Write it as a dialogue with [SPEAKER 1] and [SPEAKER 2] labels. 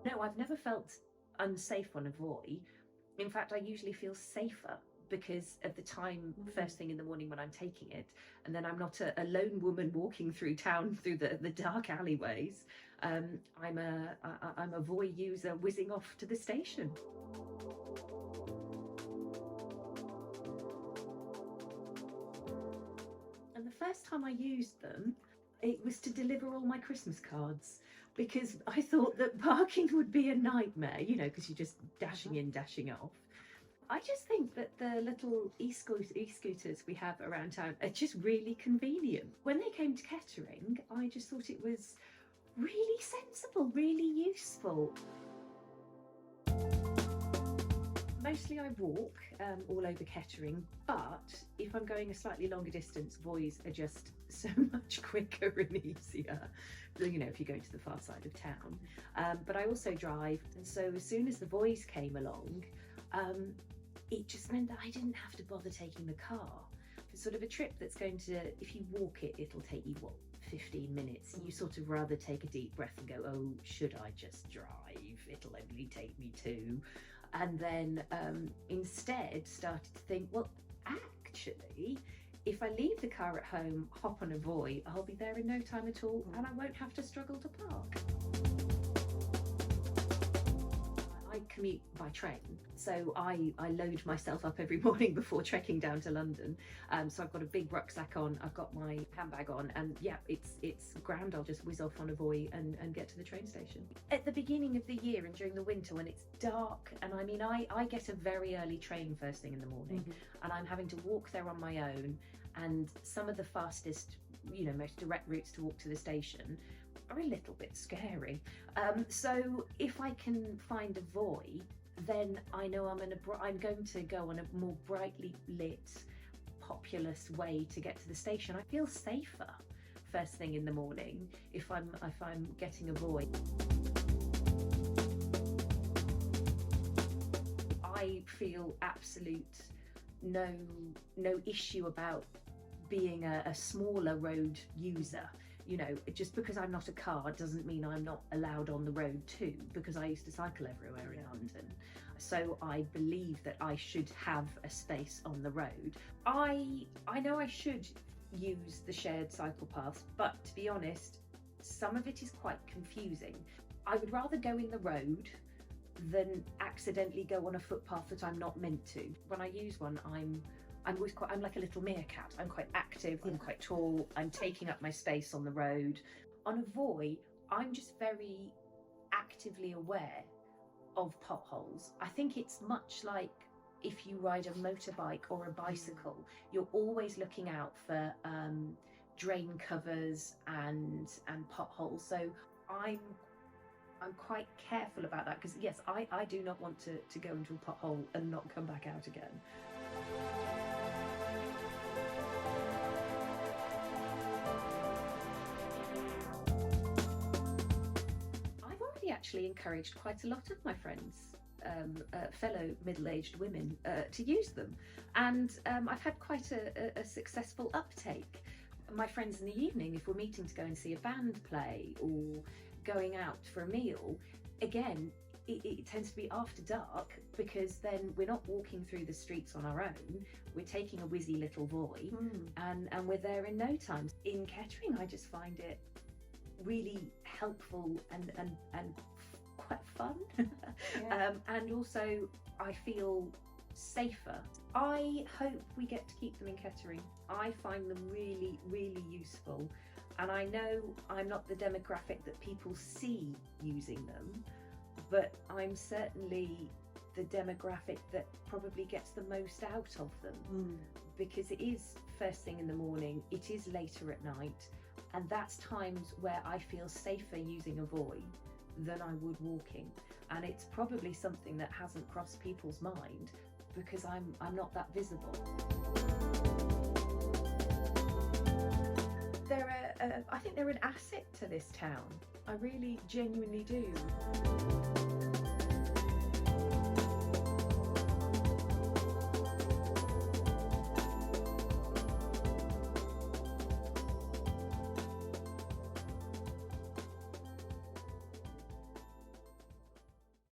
[SPEAKER 1] No, I've never felt unsafe on a Voi. In fact, I usually feel safer because of the time first thing in the morning when I'm taking it, and then I'm not a lone woman walking through town through the dark alleyways. I'm a Voi user whizzing off to the station. And the first time I used them, it was to deliver all my Christmas cards because I thought that parking would be a nightmare, because you're just dashing in, dashing off. I just think that the little e-scooters we have around town are just really convenient. When they came to Kettering, I just thought it was really sensible, really useful. Mostly I walk all over Kettering, but if I'm going a slightly longer distance, Voi's are just so much quicker and easier, if you're going to the far side of town. But I also drive, and so as soon as the Voi's came along, it just meant that I didn't have to bother taking the car. It's sort of a trip that's going to, if you walk it, it'll take you, 15 minutes. You sort of rather take a deep breath and go, oh, should I just drive? It'll only take me 2. And then instead started to think, well, actually, if I leave the car at home, hop on a Voi, I'll be there in no time at all, and I won't have to struggle to park. I commute by train, so I load myself up every morning before trekking down to London. So I've got a big rucksack on, I've got my handbag on, and yeah, it's grand. I'll just whiz off on a Voi and get to the train station. At the beginning of the year and during the winter when it's dark, and I get a very early train first thing in the morning, and I'm having to walk there on my own, and some of the fastest, most direct routes to walk to the station are a little bit scary. So if I can find a Voi, then I know I'm going to go on a more brightly lit, populous way to get to the station. I feel safer first thing in the morning if I'm getting a Voi. I feel absolute no issue about being a smaller road user. Just because I'm not a car doesn't mean I'm not allowed on the road too, because I used to cycle everywhere in London. So I believe that I should have a space on the road. I know I should use the shared cycle paths, but to be honest, some of it is quite confusing. I would rather go in the road than accidentally go on a footpath that I'm not meant to. When I use one, I'm like a little meerkat. I'm quite active, I'm quite tall, I'm taking up my space on the road. On a Voi, I'm just very actively aware of potholes. I think it's much like if you ride a motorbike or a bicycle, you're always looking out for drain covers and potholes. So I'm quite careful about that, because yes, I do not want to go into a pothole and not come back out again. Actually encouraged quite a lot of my friends, fellow middle-aged women, to use them, and I've had quite a successful uptake. My friends in the evening, if we're meeting to go and see a band play or going out for a meal, again, it tends to be after dark, because then we're not walking through the streets on our own, we're taking a whizzy little Voi, and we're there in no time. In Kettering, I just find it really helpful and quite fun. And also I feel safer. I hope we get to keep them in Kettering. I find them really, really useful, and I know I'm not the demographic that people see using them, but I'm certainly the demographic that probably gets the most out of them, because it is first thing in the morning, it is later at night, and that's times where I feel safer using a Voi than I would walking. And it's probably something that hasn't crossed people's mind, because I'm not that visible. I think they're an asset to this town. I really genuinely do.